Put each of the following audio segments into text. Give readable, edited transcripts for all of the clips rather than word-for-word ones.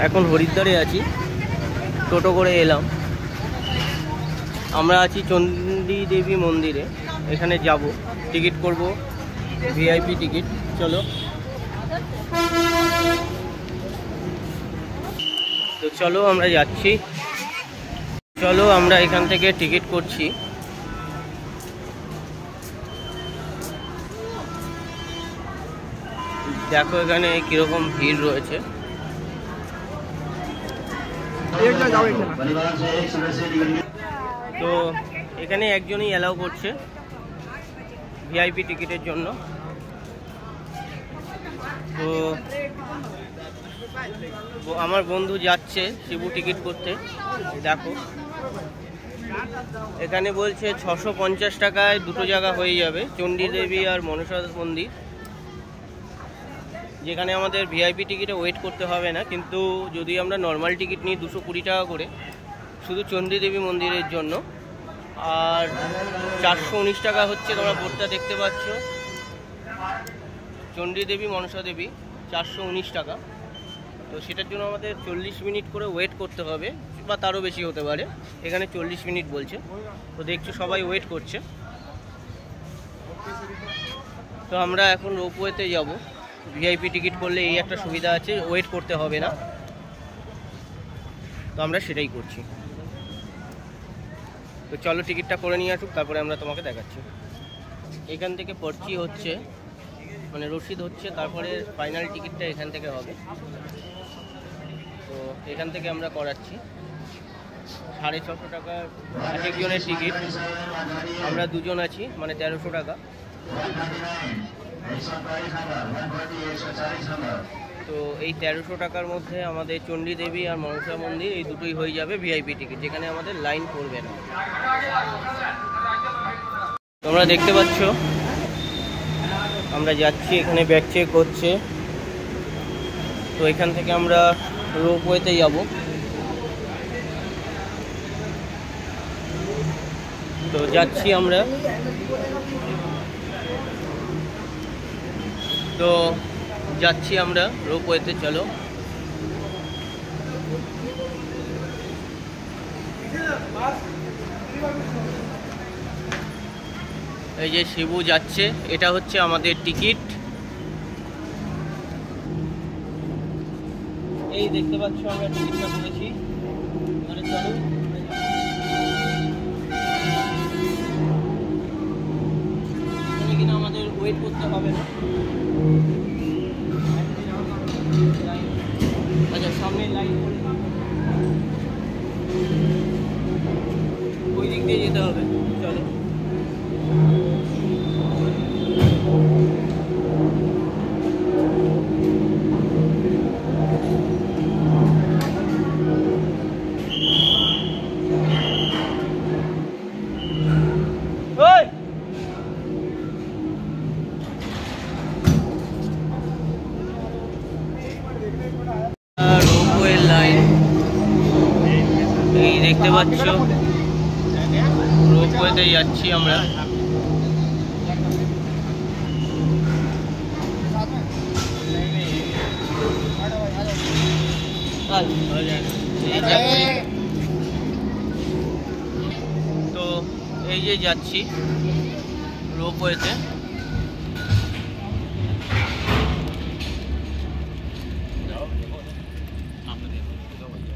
এখন হরিদ্বারে আছি, টোটো করে এলাম। আমরা আছি চণ্ডী দেবী মন্দিরে, এখানে যাব, টিকিট করব, ভিআইপি টিকিট। চলো, তো চলো আমরা যাচ্ছি। চলো আমরা এখান থেকে টিকিট করছি। দেখো এখানে কিরকম ভিড় রয়েছে। তো এখানে একজনই অ্যালাউ করছে ভিআইপি টিকিটের জন্য। তো আমার বন্ধু যাচ্ছে শিবু টিকিট করতে। দেখো এখানে বলছে 650 টাকায় দুটো জায়গা হয়ে যাবে, চণ্ডী দেবী আর মনসা মন্দির, যেখানে আমাদের ভিআইপি টিকিটে ওয়েট করতে হবে না। কিন্তু যদি আমরা নর্মাল টিকিট নিই 220 টাকা করে শুধু চণ্ডী দেবী মন্দিরের জন্য, আর 419 টাকা হচ্ছে, তোমরা বোর্ডটা দেখতে পাচ্ছ, চণ্ডী দেবী মনসা দেবী 419 টাকা। তো সেটার জন্য আমাদের 40 মিনিট করে ওয়েট করতে হবে, বা তারও বেশি হতে পারে। এখানে 40 মিনিট বলছে, তো দেখছো সবাই ওয়েট করছে। তো আমরা এখন রোপওয়েতে যাব। ভিআইপি টিকিট করলে এই একটা সুবিধা আছে, ওয়েট করতে হবে না। তো আমরা সেটাই করছি। তো চলো টিকিটটা করে নিয়ে আসুক, তারপরে আমরা তোমাকে দেখাচ্ছি। এখান থেকে পর্চি হচ্ছে, মানে রসিদ হচ্ছে, তারপরে ফাইনাল টিকিটটা এখান থেকে হবে। তো এখান থেকে আমরা করাচ্ছি। 650 টাকার এক একজনের টিকিট, আমরা দুজন আছি, মানে 1300 টাকা। তো এই 1300 টাকার মধ্যে আমাদের চণ্ডী দেবী আর মনসা মন্দির এই দুটোই হয়ে যাবে ভিআইপি টিকিট, যেখানে আমাদের লাইন পড়বে না। তোমরা দেখতে পাচ্ছ আমরা যাচ্ছি, এখানে ব্যাগ চেক হচ্ছে। তো এখান থেকে আমরা রোপওয়েতে যাব। তো যাচ্ছি আমরা। তো যাচ্ছি আমরা রোপওয়েতে। চলো, এই যে শিবু যাচ্ছে, এটা হচ্ছে আমাদের টিকিট। এই দেখতে পাচ্ছ আমরা টিকিটটা করেছি। মানে চলো, কিনা আমাদের ওয়েট করতে হবে না। আচ্ছা, সামনে লাইন ওই দিক দিয়ে যেতে হবে। চলো, রোপওয়ের লাইন এই দেখতে পাচ্ছ, রোপওয়েতে যাচ্ছি আমরা। তো এই যে যাচ্ছি রোপওয়েতে।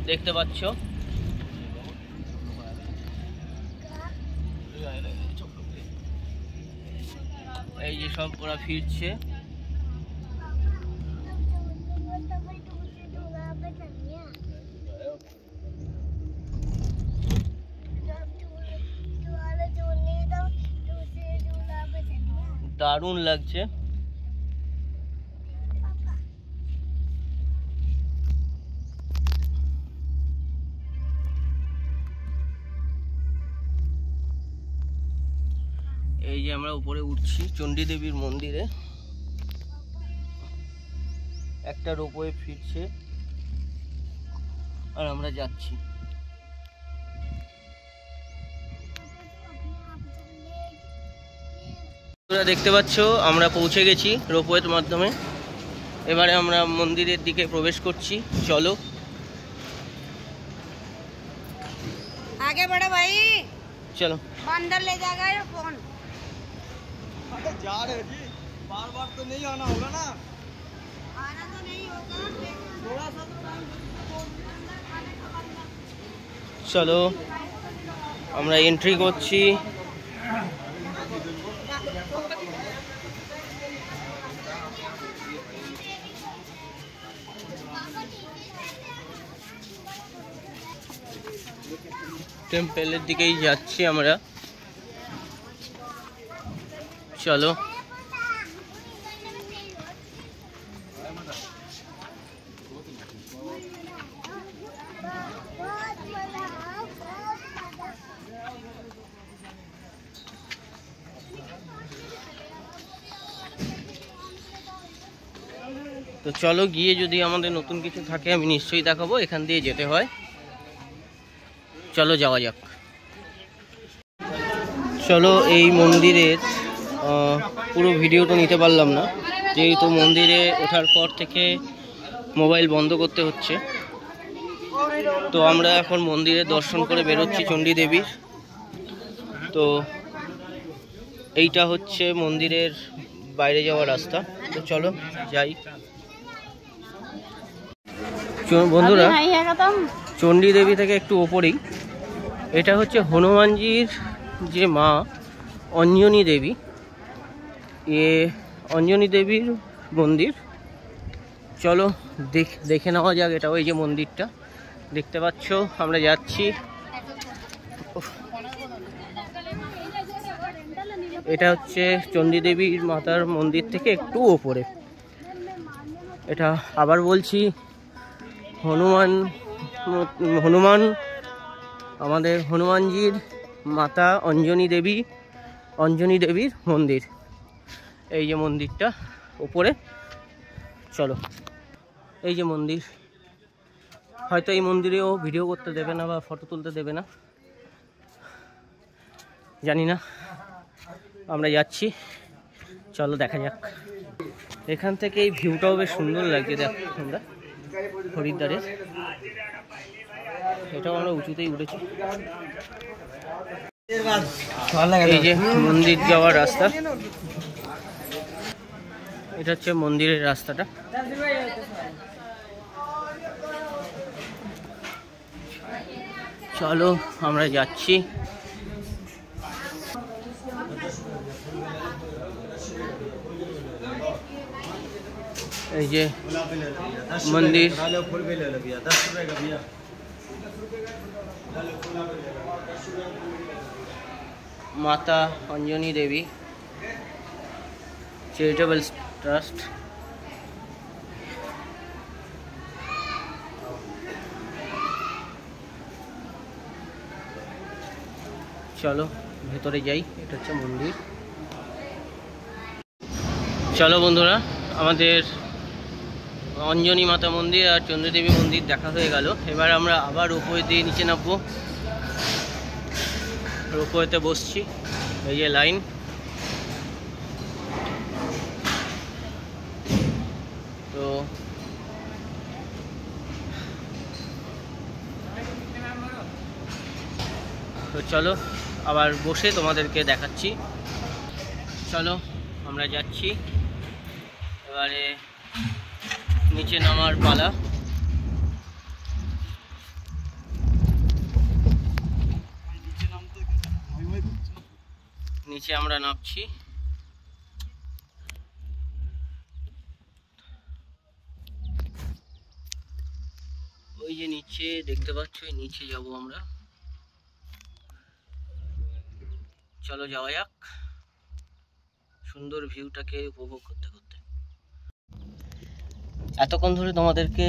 দেখতে পাচ্ছ এই যে সব ওরা ফিরছে। দারুণ লাগছে। এই যে আমরা উপরে উঠছি চণ্ডী দেবীর মন্দিরে, একটা রোপওয়ে ফিরছে আর আমরা যাচ্ছি। তোমরা দেখতে পাচ্ছ আমরা পৌঁছে গেছি রোপওয়ের মাধ্যমে। এবারে আমরা মন্দিরের দিকে প্রবেশ করছি, চলো। आगे बढ़ो भाई, চলো। अंदर ले जाएगा ये फोन। जा रहे जी, बार बार तो नहीं आना होगा ना। आना तो नहीं होगा, थोड़ा सा तो टाइम। চলো আমরা এন্ট্রি করছি। টেম্পলের দিকেই যাচ্ছি আমরা, চলো। তো চলো গিয়ে যদি আমাদের নতুন কিছু থাকে আমি নিশ্চয়ই দেখাবো। এখান দিয়ে যেতে হয়, চলো যাওয়া যাক। চলো, এই মন্দিরের পুরো ভিডিওটা নিতে পারলাম না, যেহেতু মন্দিরে ওঠার পর থেকে মোবাইল বন্ধ করতে হচ্ছে। তো আমরা এখন মন্দিরে দর্শন করে বেরোচ্ছি চণ্ডী দেবীর। তো এইটা হচ্ছে মন্দিরের বাইরে যাওয়ার রাস্তা। তো চলো যাই। বন্ধুরা, চণ্ডী দেবী থেকে একটু ওপরেই এটা হচ্ছে হনুমানজির যে মা অঞ্জনী দেবী, অঞ্জনী দেবীর মন্দির। চলো দেখে নেওয়া যাক। এটা ওই যে মন্দিরটা দেখতে পাচ্ছ, আমরা যাচ্ছি। এটা হচ্ছে চণ্ডী দেবীর মাতার মন্দির থেকে একটু ওপরে। এটা আবার বলছি, হনুমান আমাদের হনুমানজির মাতা অঞ্জনী দেবীর মন্দির। এই যে মন্দিরটা উপরে, চলো। এই যে মন্দির, হয়তো এই মন্দিরেও ভিডিও করতে দেবে না বা ফটো তুলতে দেবে না, জানি না। আমরা যাচ্ছি, চলো দেখা যাক। এখান থেকে এই ভিউটাও বেশ সুন্দর লাগছে, দেখো তোমরা, হরিদ্বারের। এটাও আমরা উঁচুতেই উঠেছি। এই যে মন্দির যাওয়ার রাস্তা, এটা হচ্ছে মন্দিরের রাস্তাটা। চলো আমরা যাচ্ছি। এই যে মন্দির, মাতা অঞ্জনী দেবী চ্যারিটেবল ট্রাস্ট। চলো ভেতরে যাই, এটা হচ্ছে মন্দির। চলো বন্ধুরা, আমাদের অঞ্জনী মাতা মন্দির আর চণ্ডী দেবী মন্দির দেখা হয়ে গেল। এবার আমরা আবার রোপওয়ে দিয়ে নিচে নামবো। রোপওয়েতে বসছি, এই যে লাইন। তো চলো আবার বসে তোমাদেরকে দেখাচ্ছি। চলো আমরা যাচ্ছি, এবারে নিচে নামার পালা। নিচে আমরা নামছি। ওই যে নিচে দেখতে পাচ্ছ, নিচে যাব আমরা। চলো যাওয়া যাক, সুন্দর ভিউটাকে উপভোগ করতে করতে। এতক্ষণ ধরে তোমাদেরকে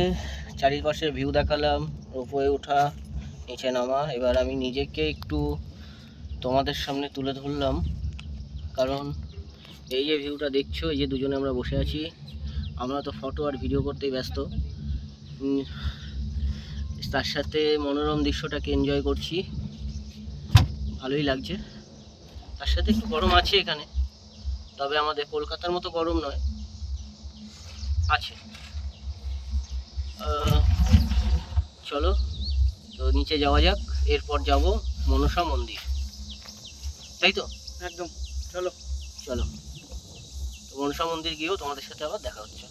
চারিপাশের ভিউ দেখালাম, রোপওয়ে ওঠা, নিচে নামা। এবার আমি নিজেকে একটু তোমাদের সামনে তুলে ধরলাম, কারণ এই যে ভিউটা দেখছো, এই যে দুজনে আমরা বসে আছি, আমরা তো ফটো আর ভিডিও করতেই ব্যস্ত, তার সাথে মনোরম দৃশ্যটাকে এনজয় করছি, ভালোই লাগছে। তার সাথে একটু গরম আছে এখানে, তবে আমাদের কলকাতার মতো গরম নয়। আছে। চলো তো নিচে যাওয়া যাক, এরপর যাব মনসা মন্দির, তাই তো? একদম, চলো। চলো, তো মনসা মন্দির গিয়েও তোমাদের সাথে আবার দেখা হচ্ছে।